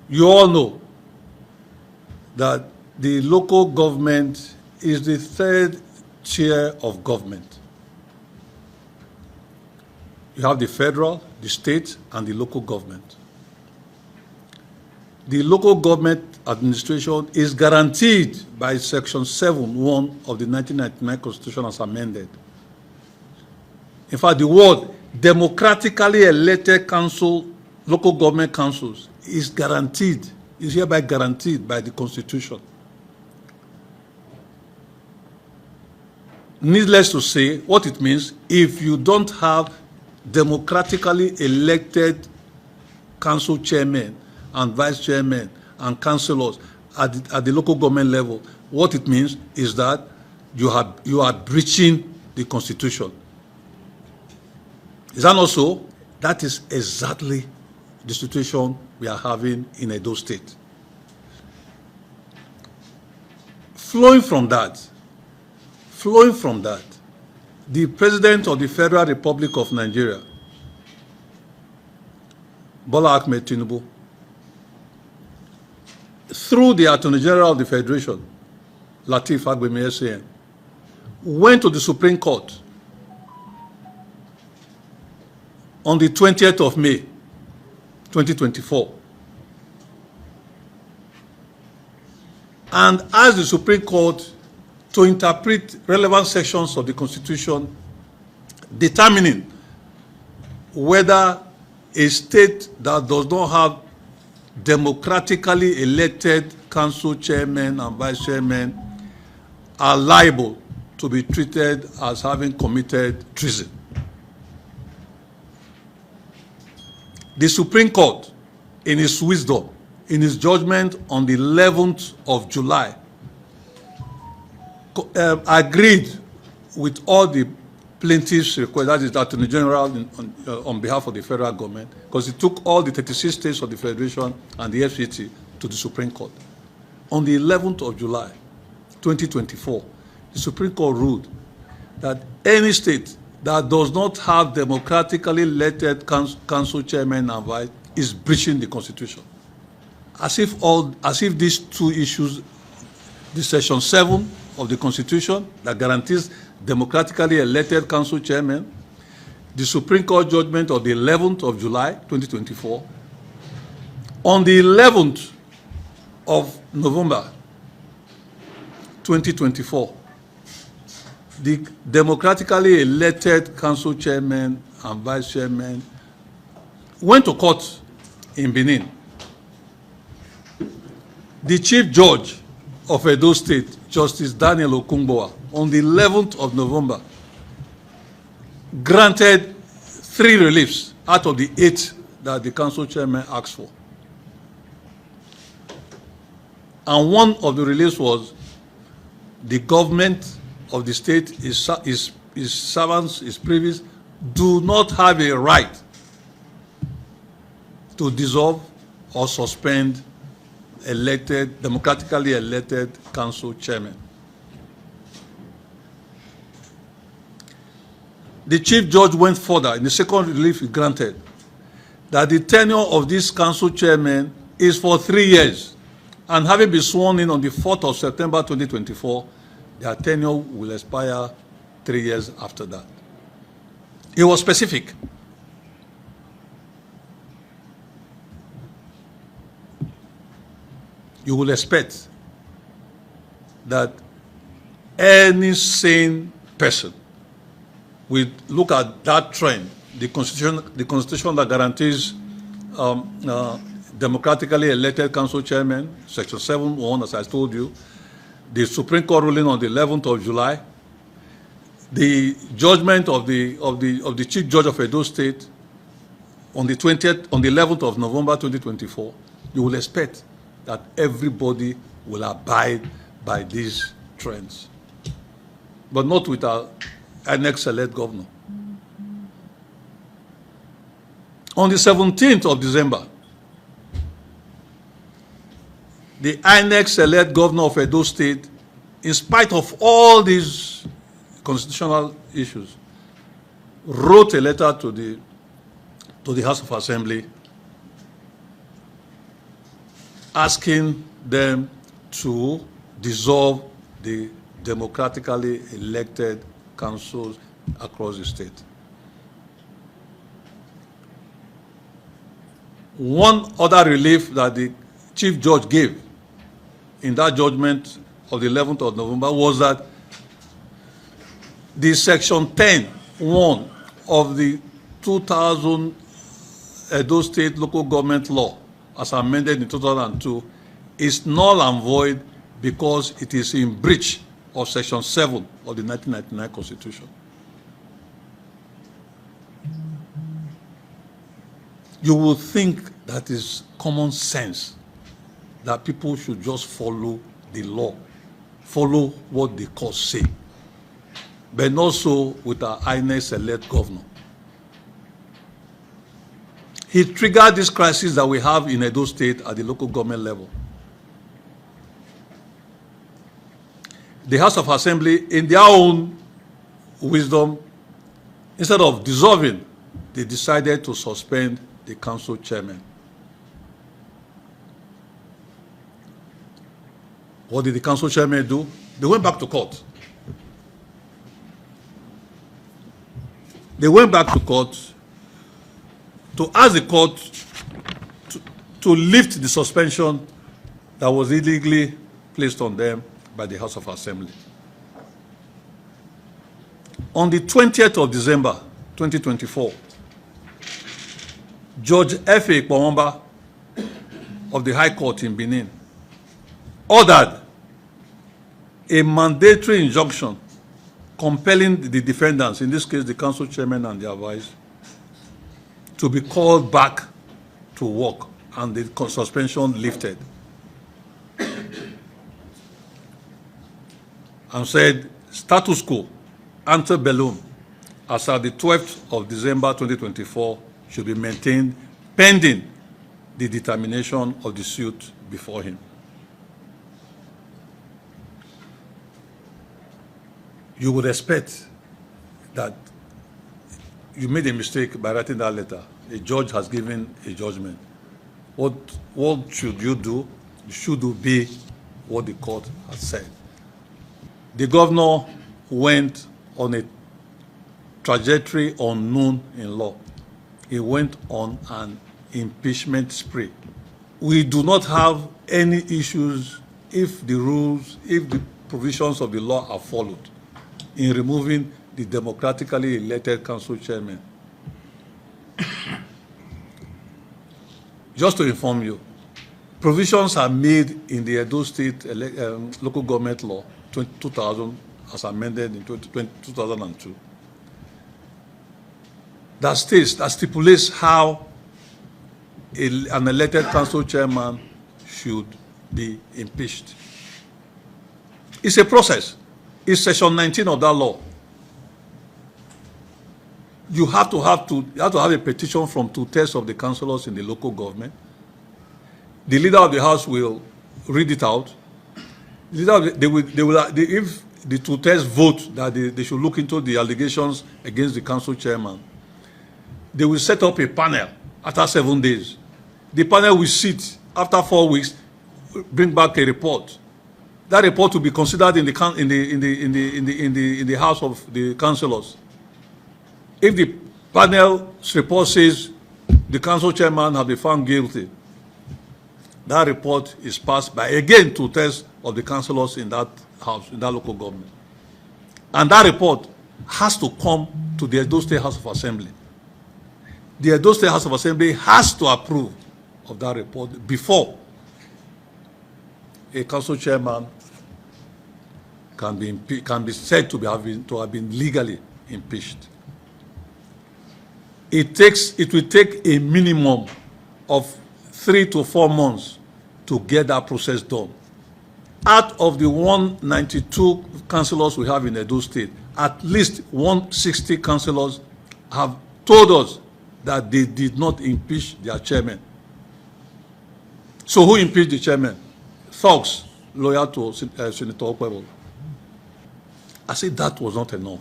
You all know that the local government is the third tier of government. You have the federal, the state, and the local government. The local government administration is guaranteed by Section 7(1) of the 1999 Constitution as amended. In fact, the word democratically elected council, local government councils, is guaranteed, is hereby guaranteed by the Constitution. Needless to say, what it means, if you don't have democratically elected council chairmen and vice chairmen and councillors at the local government level, what it means is that you are breaching the Constitution. Is that not so? That is exactly the situation we are having in Edo State. Flowing from that, the President of the Federal Republic of Nigeria, Bola Ahmed Tinubu, through the Attorney General of the Federation, Lateef Fagbemi SAN, went to the Supreme Court on the 20th of May, 2024, and asked the Supreme Court to interpret relevant sections of the Constitution determining whether a state that does not have democratically elected council chairmen and vice chairmen are liable to be treated as having committed treason. The Supreme Court, in its wisdom, in its judgment on the 11th of July, agreed with all the plaintiffs' requests, that is the Attorney General on behalf of the federal government, because it took all the 36 states of the Federation and the FCT to the Supreme Court. On the 11th of July, 2024, the Supreme Court ruled that any state that does not have democratically elected council chairman and vice is breaching the Constitution. As if these two issues, the Section 7 of the Constitution that guarantees democratically elected council chairman, the Supreme Court judgment of the 11th of July, 2024, on the 11th of November, 2024, the democratically elected council chairman and vice chairman went to court in Benin. The Chief Judge of Edo State, Justice Daniel Okungbowa, on the 11th of November, granted 3 reliefs out of the 8 that the council chairman asked for. And one of the reliefs was the government of the state, his servants, his privies, do not have a right to dissolve or suspend democratically elected council chairman. The Chief Judge went further. In the second relief he granted, that the tenure of this council chairman is for 3 years, and having been sworn in on the 4th of September 2024, their tenure will expire 3 years after that. It was specific. You will expect that any sane person will look at that trend, the constitution that guarantees democratically elected council chairman, Section 7(1), as I told you, the Supreme Court ruling on the 11th of July, the judgment of the Chief Judge of Edo State on the 11th of November 2024, you will expect that everybody will abide by these trends, but not with our next select governor. On the 17th of December, the INEC select governor of Edo State, in spite of all these constitutional issues, wrote a letter to the House of Assembly asking them to dissolve the democratically elected councils across the state. One other relief that the Chief Judge gave in that judgment of the 11th of November was that the Section 10(1) of the 2000 Edo State local government law, as amended in 2002, is null and void because it is in breach of Section 7 of the 1999 Constitution. You would think that is common sense that people should just follow the law, follow what the courts say, but not so with our highness elect governor. He triggered this crisis that we have in Edo State at the local government level. The House of Assembly, in their own wisdom, instead of dissolving, they decided to suspend the council chairman. What did the council chairman do? They went back to court. They went back to court to ask the court to lift the suspension that was illegally placed on them by the House of Assembly. On the 20th of December, 2024, Judge F.A. Kwawamba of the High Court in Benin ordered a mandatory injunction compelling the defendants, in this case the council chairman and their vice, to be called back to work, and the suspension lifted. And said status quo ante bellum as at the 12th of December 2024 should be maintained pending the determination of the suit before him. You would expect that you made a mistake by writing that letter. A judge has given a judgment. What should you do? You should obey what the court has said. The governor went on a trajectory unknown in law. He went on an impeachment spree. We do not have any issues if the rules, if the provisions of the law are followed in removing the democratically elected council chairman. Just to inform you, provisions are made in the Edo State local government law 2000 as amended in 2002 that stipulates how an elected council chairman should be impeached. It's a process. It's Section 19 of that law. You have to have a petition from 2/3 of the councillors in the local government. The leader of the house will read it out. If the 2/3 vote that they should look into the allegations against the council chairman, they will set up a panel after 7 days. The panel will sit after 4 weeks, bring back a report. That report will be considered in the house of the councillors. If the panel's report says the council chairman has been found guilty, that report is passed by, again, 2/3 of the councillors in that house, in that local government. And that report has to come to the Edo State House of Assembly. The Edo State House of Assembly has to approve of that report before a council chairman can be said to have been legally impeached. It will take a minimum of 3 to 4 months to get that process done. Out of the 192 councillors we have in Edo State, at least 160 councillors have told us that they did not impeach their chairman. So who impeached the chairman? Thugs, loyal to Senator Okwebo. I said that was not enough.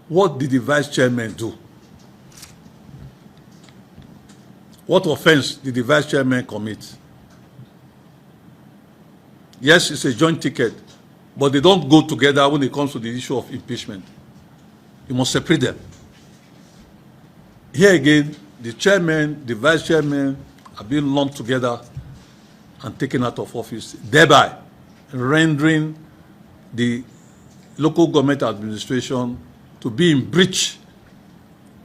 What did the vice chairman do? What offense did the vice chairman commit? Yes, it's a joint ticket, but they don't go together when it comes to the issue of impeachment. You must separate them. Here again, the chairman, the vice chairman are being lumped together and taken out of office, thereby rendering the local government administration to be in breach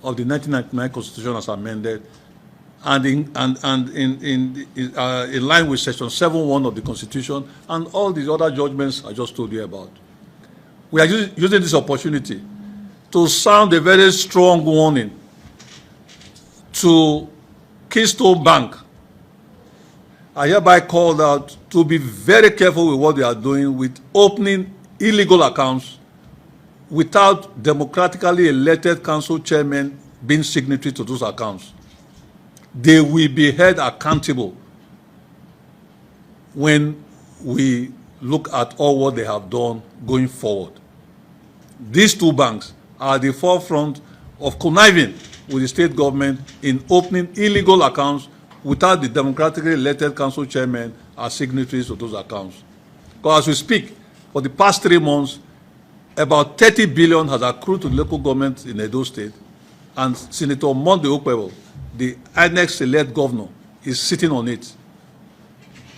of the 1999 Constitution as amended, and in line with Section 7(1) of the Constitution and all these other judgments I just told you about. We are using this opportunity to sound a very strong warning to Keystone Bank. I hereby called out to be very careful with what they are doing with opening illegal accounts without democratically elected council chairmen being signatory to those accounts. They will be held accountable when we look at all what they have done going forward. These two banks are at the forefront of conniving with the state government in opening illegal accounts without the democratically elected council chairmen as signatories to those accounts. Because as we speak, for the past 3 months, about 30 billion has accrued to the local government in Edo State, and Senator Monday Okpebo, the INEC select governor, is sitting on it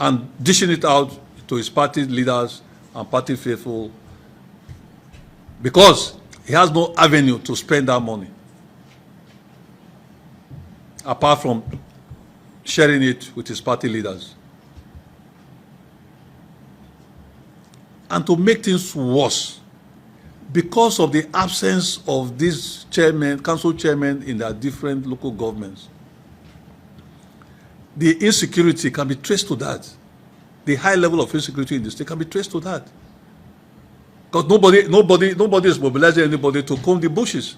and dishing it out to his party leaders and party faithful because he has no avenue to spend that money apart from sharing it with his party leaders. And to make things worse, because of the absence of these chairmen, council chairmen in their different local governments, the insecurity can be traced to that. The high level of insecurity in the state can be traced to that. Because nobody is mobilizing anybody to comb the bushes.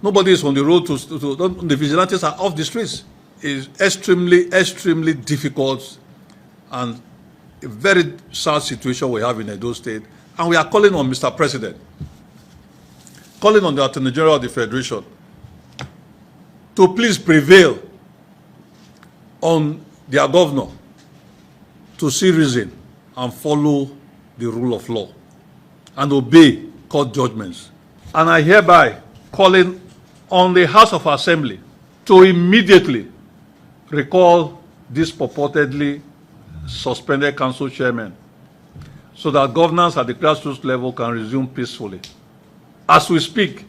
Nobody is on the road the vigilantes are off the streets. It's extremely difficult and a very sad situation we have in Edo State. And we are calling on Mr. President, calling on the Attorney General of the Federation to please prevail on their governor to see reason and follow the rule of law and obey court judgments. And I hereby calling on the House of Assembly to immediately recall this purportedly suspended council chairman so that governance at the grassroots level can resume peacefully. As we speak,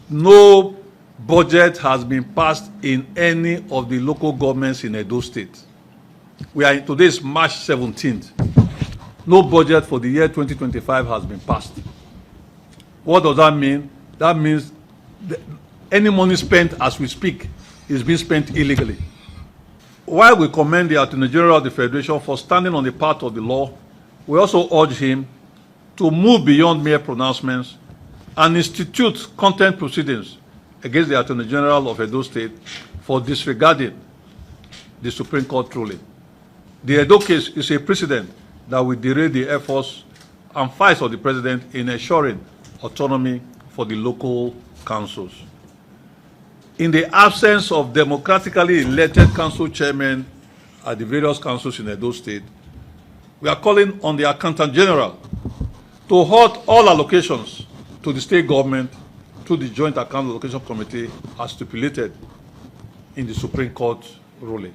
no budget has been passed in any of the local governments in Edo State. Today is March 17th. No budget for the year 2025 has been passed. What does that mean? That means any money spent as we speak is being spent illegally. While we commend the Attorney General of the Federation for standing on the path of the law, we also urge him to move beyond mere pronouncements and institute contempt proceedings against the Attorney General of Edo State for disregarding the Supreme Court ruling. The Edo case is a precedent that will derail the efforts and fights of the President in ensuring autonomy for the local councils. In the absence of democratically elected council chairmen at the various councils in Edo State, we are calling on the Accountant General to halt all allocations to the state government through the Joint Account Allocation Committee as stipulated in the Supreme Court ruling.